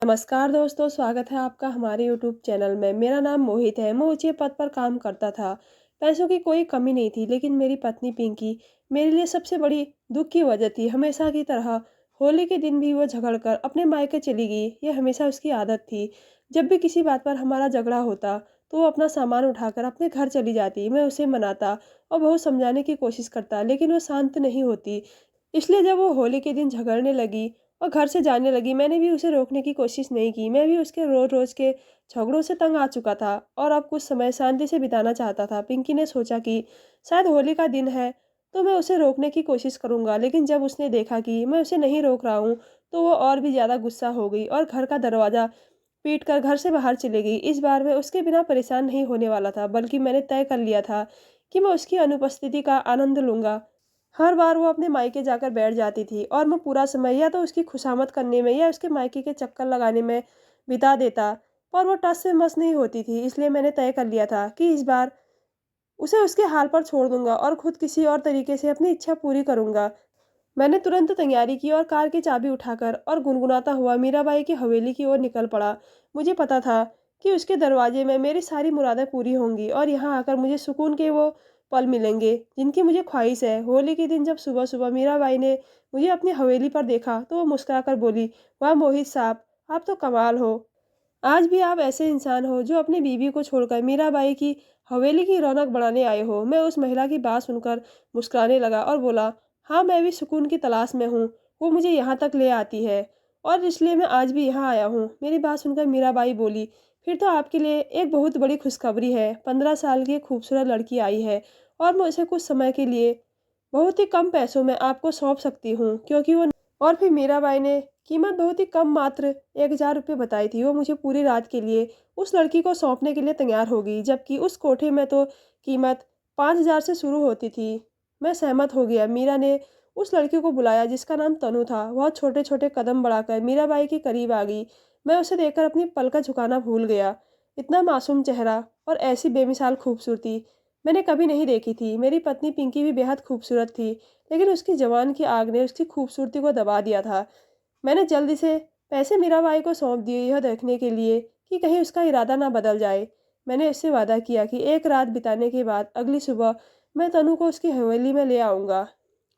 नमस्कार दोस्तों, स्वागत है आपका हमारे यूट्यूब चैनल में। मेरा नाम मोहित है। मैं ऊंचे पद पर काम करता था। पैसों की कोई कमी नहीं थी, लेकिन मेरी पत्नी पिंकी मेरे लिए सबसे बड़ी दुख की वजह थी। हमेशा की तरह होली के दिन भी वो झगड़कर अपने मायके चली गई। ये हमेशा उसकी आदत थी। जब भी किसी बात पर हमारा झगड़ा होता तो वो अपना सामान उठाकर अपने घर चली जाती। मैं उसे मनाता और बहुत समझाने की कोशिश करता, लेकिन वो शांत नहीं होती। इसलिए जब वो होली के दिन झगड़ने लगी और घर से जाने लगी, मैंने भी उसे रोकने की कोशिश नहीं की। मैं भी उसके रोज़-रोज़ के झगड़ों से तंग आ चुका था और अब कुछ समय शांति से बिताना चाहता था। पिंकी ने सोचा कि शायद होली का दिन है, तो मैं उसे रोकने की कोशिश करूँगा। लेकिन जब उसने देखा कि मैं उसे नहीं रोक रहा हूँ, तो वो और भी ज़्यादा गुस्सा हो गई और घर का दरवाज़ा पीट कर घर से बाहर चली गई। इस बार मैं उसके बिना परेशान नहीं होने वाला था, बल्कि मैंने तय कर लिया था कि मैं उसकी अनुपस्थिति का आनंद लूँगा। हर बार वो अपने मायके जाकर बैठ जाती थी और मैं पूरा समय या तो उसकी खुशामद करने में या उसके मायके के चक्कर लगाने में बिता देता, पर वो टस से मस नहीं होती थी। इसलिए मैंने तय कर लिया था कि इस बार उसे उसके हाल पर छोड़ दूंगा और खुद किसी और तरीके से अपनी इच्छा पूरी करूंगा। मैंने तुरंत तैयारी की और कार की चाबी उठाकर और गुनगुनाता हुआ मीराबाई की हवेली की ओर निकल पड़ा। मुझे पता था कि उसके दरवाजे में मेरी सारी मुरादें पूरी होंगी और यहाँ आकर मुझे सुकून के वो पल मिलेंगे जिनकी मुझे ख्वाहिश है। होली के दिन जब सुबह सुबह मीराबाई ने मुझे अपनी हवेली पर देखा तो वो मुस्कुराकर बोली, वाह मोहित साहब, आप तो कमाल हो। आज भी आप ऐसे इंसान हो जो अपनी बीवी को छोड़कर मीराबाई की हवेली की रौनक बढ़ाने आए हो। मैं उस महिला की बात सुनकर मुस्कुराने लगा और बोला, हाँ मैं भी सुकून की तलाश में हूँ। वो मुझे यहाँ तक ले आती है और इसलिए मैं आज भी यहाँ आया हूँ। मेरी बात सुनकर मीराबाई बोली, फिर तो आपके लिए एक बहुत बड़ी खुशखबरी है। 15 साल की एक खूबसूरत लड़की आई है और मैं उसे कुछ समय के लिए बहुत ही कम पैसों में आपको सौंप सकती हूँ, क्योंकि वो। और फिर मीराबाई ने कीमत बहुत ही कम, मात्र 1000 रुपये बताई थी। वो मुझे पूरी रात के लिए उस लड़की को सौंपने के लिए तैयार हो गई, जबकि उस कोठे में तो कीमत 5000 से शुरू होती थी। मैं सहमत हो गया। मीरा ने उस लड़की को बुलाया जिसका नाम तनु था। वह छोटे छोटे कदम बढ़ाकर मीराबाई के करीब आ गई। मैं उसे देखकर अपनी पलक झुकाना भूल गया। इतना मासूम चेहरा और ऐसी बेमिसाल खूबसूरती मैंने कभी नहीं देखी थी। मेरी पत्नी पिंकी भी बेहद खूबसूरत थी, लेकिन उसकी जवान की आग ने उसकी खूबसूरती को दबा दिया था। मैंने जल्दी से पैसे मीराबाई को सौंप दिए, यह देखने के लिए कि कहीं उसका इरादा ना बदल जाए। मैंने उससे वादा किया कि एक रात बिताने के बाद अगली सुबह मैं तनु को उसकी हवेली में ले आऊँगा।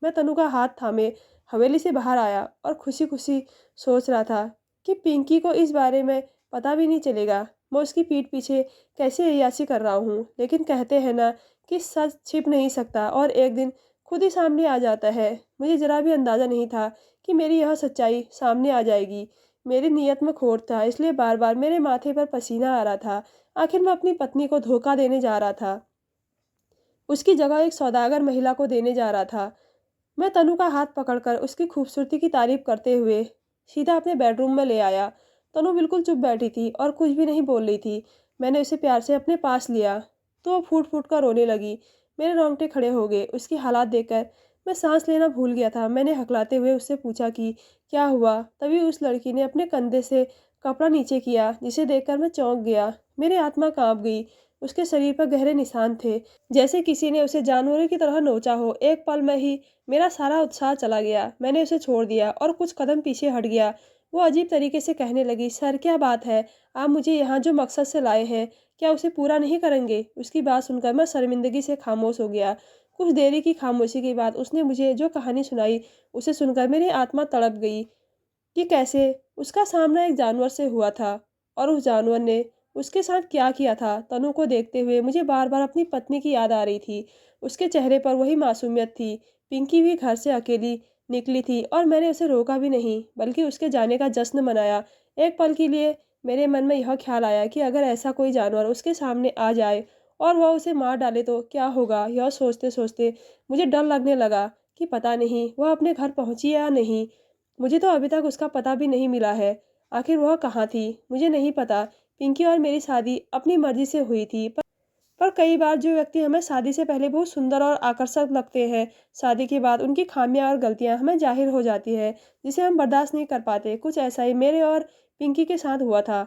मैं तनु का हाथ थामे हवेली से बाहर आया और खुशी खुशी सोच रहा था कि पिंकी को इस बारे में पता भी नहीं चलेगा मैं उसकी पीठ पीछे कैसे अय्याशी कर रहा हूँ। लेकिन कहते हैं ना कि सच छिप नहीं सकता और एक दिन खुद ही सामने आ जाता है। मुझे जरा भी अंदाज़ा नहीं था कि मेरी यह सच्चाई सामने आ जाएगी। मेरी नीयत में खोट था, इसलिए बार बार मेरे माथे पर पसीना आ रहा था। आखिर मैं अपनी पत्नी को धोखा देने जा रहा था, उसकी जगह एक सौदागर महिला को देने जा रहा था। मैं तनु का हाथ पकड़कर उसकी खूबसूरती की तारीफ करते हुए सीधा अपने बेडरूम में ले आया। तनु बिल्कुल चुप बैठी थी और कुछ भी नहीं बोल रही थी। मैंने उसे प्यार से अपने पास लिया तो वो फूट फूट कर रोने लगी। मेरे रोंगटे खड़े हो गए। उसकी हालात देखकर मैं सांस लेना भूल गया था। मैंने हकलाते हुए उससे पूछा कि क्या हुआ। तभी उस लड़की ने अपने कंधे से कपड़ा नीचे किया, जिसे देखकर मैं चौंक गया। मेरी आत्मा कांप गई। उसके शरीर पर गहरे निशान थे, जैसे किसी ने उसे जानवरों की तरह नोचा हो। एक पल में ही मेरा सारा उत्साह चला गया। मैंने उसे छोड़ दिया और कुछ कदम पीछे हट गया। वो अजीब तरीके से कहने लगी, सर क्या बात है, आप मुझे यहाँ जो मकसद से लाए हैं, क्या उसे पूरा नहीं करेंगे। उसकी बात सुनकर मैं शर्मिंदगी से खामोश हो गया। कुछ देरी की खामोशी के बाद उसने मुझे जो कहानी सुनाई, उसे सुनकर मेरी आत्मा तड़प गई कि कैसे उसका सामना एक जानवर से हुआ था और उस जानवर ने उसके साथ क्या किया था। तनु को देखते हुए मुझे बार बार अपनी पत्नी की याद आ रही थी। उसके चेहरे पर वही मासूमियत थी। पिंकी भी घर से अकेली निकली थी और मैंने उसे रोका भी नहीं, बल्कि उसके जाने का जश्न मनाया। एक पल के लिए मेरे मन में यह ख्याल आया कि अगर ऐसा कोई जानवर उसके सामने आ जाए और वह उसे मार डाले तो क्या होगा। यह सोचते सोचते मुझे डर लगने लगा कि पता नहीं वह अपने घर पहुंची या नहीं। मुझे तो अभी तक उसका पता भी नहीं मिला है। आखिर वह कहाँ थी, मुझे नहीं पता। पिंकी और मेरी शादी अपनी मर्जी से हुई थी, पर कई बार जो व्यक्ति हमें शादी से पहले बहुत सुंदर और आकर्षक लगते हैं, शादी के बाद उनकी खामियां और गलतियां हमें जाहिर हो जाती है, जिसे हम बर्दाश्त नहीं कर पाते। कुछ ऐसा ही मेरे और पिंकी के साथ हुआ था।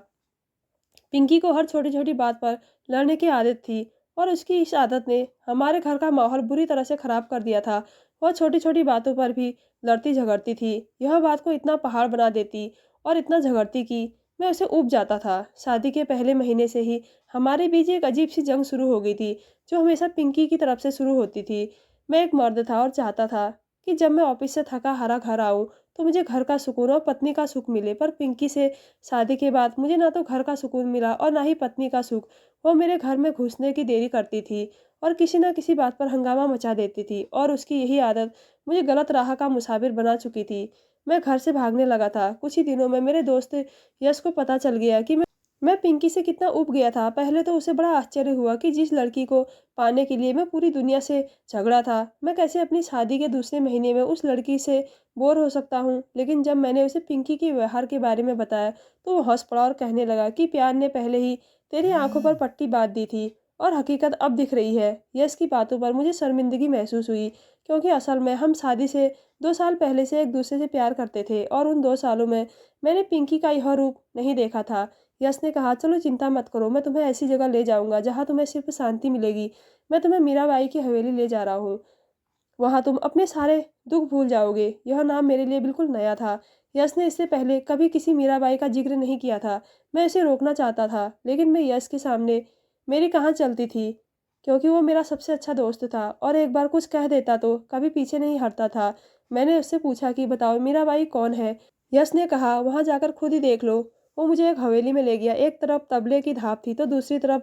पिंकी को हर छोटी छोटी बात पर लड़ने की आदत थी और उसकी इस आदत ने हमारे घर का माहौल बुरी तरह से खराब कर दिया था। वह छोटी छोटी बातों पर भी लड़ती झगड़ती थी। यह बात को इतना पहाड़ बना देती और इतना झगड़ती कि मैं उसे ऊब जाता था। शादी के पहले महीने से ही हमारे बीच एक अजीब सी जंग शुरू हो गई थी, जो हमेशा पिंकी की तरफ से शुरू होती थी। मैं एक मर्द था और चाहता था कि जब मैं ऑफिस से थका हारा घर आऊं तो मुझे घर का सुकून और पत्नी का सुख मिले, पर पिंकी से शादी के बाद मुझे ना तो घर का सुकून मिला और ना ही पत्नी का सुख। वो मेरे घर में घुसने की देरी करती थी और किसी ना किसी बात पर हंगामा मचा देती थी, और उसकी यही आदत मुझे गलत राह का मुसाफिर बना चुकी थी। मैं घर से भागने लगा था। कुछ ही दिनों में मेरे दोस्त यश को पता चल गया कि मैं पिंकी से कितना ऊब गया था। पहले तो उसे बड़ा आश्चर्य हुआ कि जिस लड़की को पाने के लिए मैं पूरी दुनिया से झगड़ा था, मैं कैसे अपनी शादी के दूसरे महीने में उस लड़की से बोर हो सकता हूँ। लेकिन जब मैंने उसे पिंकी के व्यवहार के बारे में बताया तो वो हंस पड़ा और कहने लगा कि प्यार ने पहले ही तेरी आंखों पर पट्टी बांध दी थी और हकीकत अब दिख रही है। यश की बातों पर मुझे शर्मिंदगी महसूस हुई, क्योंकि असल में हम शादी से 2 साल पहले से एक दूसरे से प्यार करते थे और उन 2 सालों में मैंने पिंकी का यह रूप नहीं देखा था। यश ने कहा, चलो चिंता मत करो, मैं तुम्हें ऐसी जगह ले जाऊंगा जहां तुम्हें सिर्फ शांति मिलेगी। मैं तुम्हें मीराबाई की हवेली ले जा रहा हूँ। वहां तुम अपने सारे दुख भूल जाओगे। यह नाम मेरे लिए बिल्कुल नया था। यश ने इससे पहले कभी किसी मीराबाई का जिक्र नहीं किया था। मैं इसे रोकना चाहता था, लेकिन मैं यश के सामने मेरी कहाँ चलती थी, क्योंकि वो मेरा सबसे अच्छा दोस्त था और एक बार कुछ कह देता तो कभी पीछे नहीं हटता था। मैंने उससे पूछा कि बताओ मीराबाई कौन है। यश ने कहा, वहां जाकर खुद ही देख लो। वो मुझे एक हवेली में ले गया। एक तरफ तबले की धाप थी तो दूसरी तरफ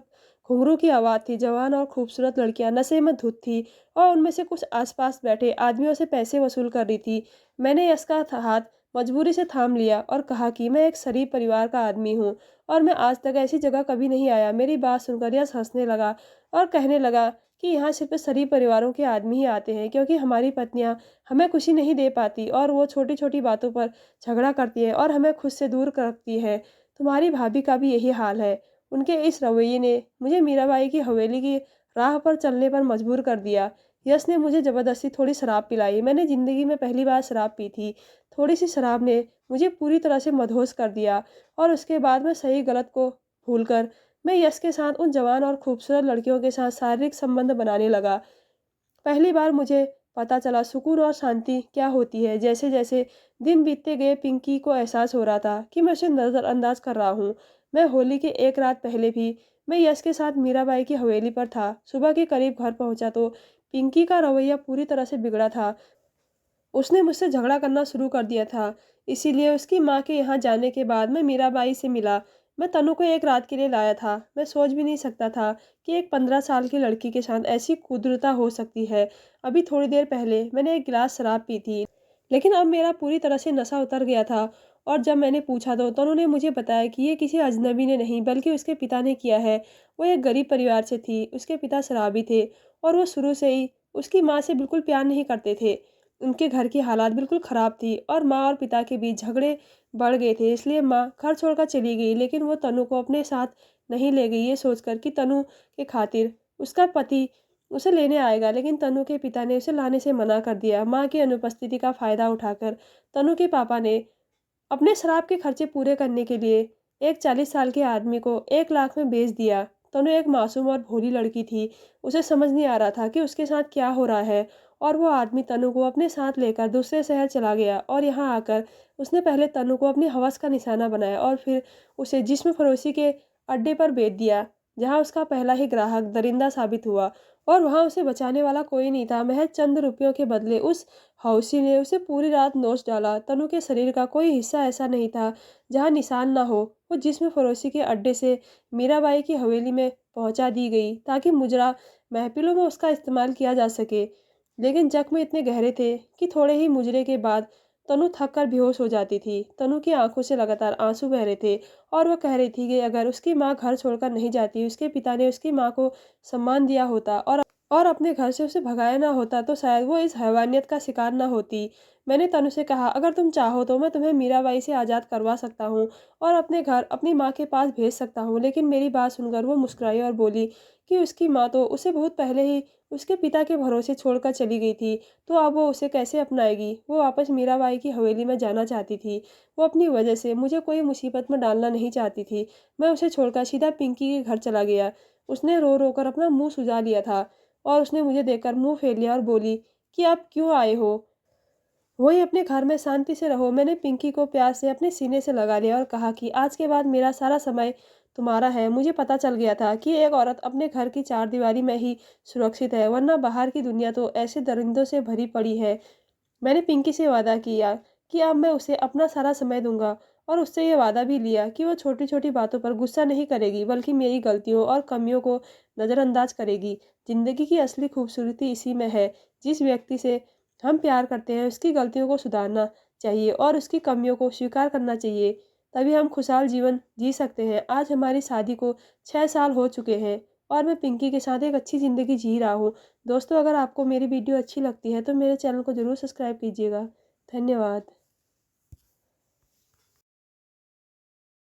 घुंघरू की आवाज़ थी। जवान और खूबसूरत लड़कियां नशे में धुत थी और उनमें से कुछ आसपास बैठे आदमियों से पैसे वसूल कर रही थी। मैंने यश का हाथ मजबूरी से थाम लिया और कहा कि मैं एक शरीफ परिवार का आदमी हूँ और मैं आज तक ऐसी जगह कभी नहीं आया। मेरी बात सुनकर यश हंसने लगा और कहने लगा कि यहाँ सिर्फ शरीफ परिवारों के आदमी ही आते हैं, क्योंकि हमारी पत्नियाँ हमें खुशी नहीं दे पाती और वो छोटी छोटी बातों पर झगड़ा करती है और हमें खुद से दूर रखती है। तुम्हारी भाभी का भी यही हाल है। उनके इस रवैये ने मुझे मीराबाई की हवेली की राह पर चलने पर मजबूर कर दिया। यश ने मुझे ज़बरदस्ती थोड़ी शराब पिलाई। मैंने ज़िंदगी में पहली बार शराब पी थी। थोड़ी सी शराब ने मुझे पूरी तरह से मदहोश कर दिया और उसके बाद मैं सही गलत को भूलकर मैं यश के साथ उन जवान और खूबसूरत लड़कियों के साथ शारीरिक संबंध बनाने लगा। पहली बार मुझे पता चला सुकून और शांति क्या होती है। जैसे जैसे दिन बीतते गए पिंकी को एहसास हो रहा था कि मैं उसे नज़रअंदाज कर रहा हूँ। मैं होली के एक रात पहले भी मैं यश के साथ मीराबाई की हवेली पर था। सुबह के करीब घर पहुंचा तो पिंकी का रवैया पूरी तरह से बिगड़ा था। उसने मुझसे झगड़ा करना शुरू कर दिया था। इसीलिए उसकी माँ के यहाँ जाने के बाद मैं मीराबाई से मिला। मैं तनु को एक रात के लिए लाया था। मैं सोच भी नहीं सकता था कि एक 15 साल की लड़की के साथ ऐसी क्रूरता हो सकती है। अभी थोड़ी देर पहले मैंने एक गिलास शराब पी थी, लेकिन अब मेरा पूरी तरह से नशा उतर गया था। और जब मैंने पूछा तो उन्होंने मुझे बताया कि ये किसी अजनबी ने नहीं बल्कि उसके पिता ने किया है। वो एक गरीब परिवार से थी, उसके पिता शराबी थे और वो शुरू से ही उसकी माँ से बिल्कुल प्यार नहीं करते थे। उनके घर की हालात बिल्कुल ख़राब थी और माँ और पिता के बीच झगड़े बढ़ गए थे। इसलिए माँ घर छोड़कर चली गई, लेकिन वो तनु को अपने साथ नहीं ले गई, ये सोचकर कि तनु के खातिर उसका पति उसे लेने आएगा। लेकिन तनु के पिता ने उसे लाने से मना कर दिया। माँ की अनुपस्थिति का फ़ायदा उठाकर तनु के पापा ने अपने शराब के खर्चे पूरे करने के लिए एक 40 साल के आदमी को 1 लाख में बेच दिया। तनु एक मासूम और भोली लड़की थी। उसे समझ नहीं आ रहा था कि उसके साथ क्या हो रहा है, और वो आदमी तनु को अपने साथ लेकर दूसरे शहर चला गया और यहाँ आकर उसने पहले तनु को अपनी हवस का निशाना बनाया और फिर उसे जिस्म फरोशी के अड्डे पर बेच दिया, जहाँ उसका पहला ही ग्राहक दरिंदा साबित हुआ और वहाँ उसे बचाने वाला कोई नहीं था। महज चंद रुपयों के बदले उस हौसी ने उसे पूरी रात नोच डाला। तनु के शरीर का कोई हिस्सा ऐसा नहीं था जहाँ निशान ना हो। वो जिस्म फरोशी के अड्डे से मीराबाई की हवेली में पहुंचा दी गई ताकि मुजरा महफिलों में उसका इस्तेमाल किया जा सके। लेकिन जख्म इतने गहरे थे कि थोड़े ही मुजरे के बाद तनु थक कर बेहोश हो जाती थी। तनु की आंखों से लगातार आंसू बह रहे थे और वह कह रही थी कि अगर उसकी माँ घर छोड़कर नहीं जाती, उसके पिता ने उसकी माँ को सम्मान दिया होता और अपने घर से उसे भगाया ना होता, तो शायद वो इस हैवानियत का शिकार ना होती। मैंने तनु से कहा, अगर तुम चाहो तो मैं तुम्हें मीराबाई से आज़ाद करवा सकता हूँ और अपने घर अपनी माँ के पास भेज सकता हूँ। लेकिन मेरी बात सुनकर वो मुस्कुराई और बोली कि उसकी माँ तो उसे बहुत पहले ही उसके पिता के भरोसे छोड़कर चली गई थी, तो अब वो उसे कैसे अपनाएगी। वो वापस मीराबाई की हवेली में जाना चाहती थी। वो अपनी वजह से मुझे कोई मुसीबत में डालना नहीं चाहती थी। मैं उसे छोड़कर सीधा पिंकी के घर चला गया। उसने रो रो कर अपना मुंह सुजा लिया था और उसने मुझे देखकर मुंह फेर लिया और बोली कि आप क्यों आए हो। वही अपने घर में शांति से रहो। मैंने पिंकी को प्यार से अपने सीने से लगा लिया और कहा कि आज के बाद मेरा सारा समय तुम्हारा है। मुझे पता चल गया था कि एक औरत अपने घर की चारदीवारी में ही सुरक्षित है, वरना बाहर की दुनिया तो ऐसे दरिंदों से भरी पड़ी है। मैंने पिंकी से वादा किया कि अब मैं उसे अपना सारा समय दूंगा, और उससे ये वादा भी लिया कि वो छोटी-छोटी बातों पर गुस्सा नहीं करेगी, बल्कि मेरी गलतियों और कमियों को नज़रअंदाज करेगी। ज़िंदगी की असली खूबसूरती इसी में है। जिस व्यक्ति से हम प्यार करते हैं, उसकी गलतियों को सुधारना चाहिए और उसकी कमियों को स्वीकार करना चाहिए। तभी हम खुशहाल जीवन जी सकते हैं। आज हमारी शादी को 6 साल हो चुके हैं और मैं पिंकी के साथ एक अच्छी ज़िंदगी जी रहा हूँ। दोस्तों, अगर आपको मेरी वीडियो अच्छी लगती है तो मेरे चैनल को ज़रूर सब्सक्राइब कीजिएगा। धन्यवाद।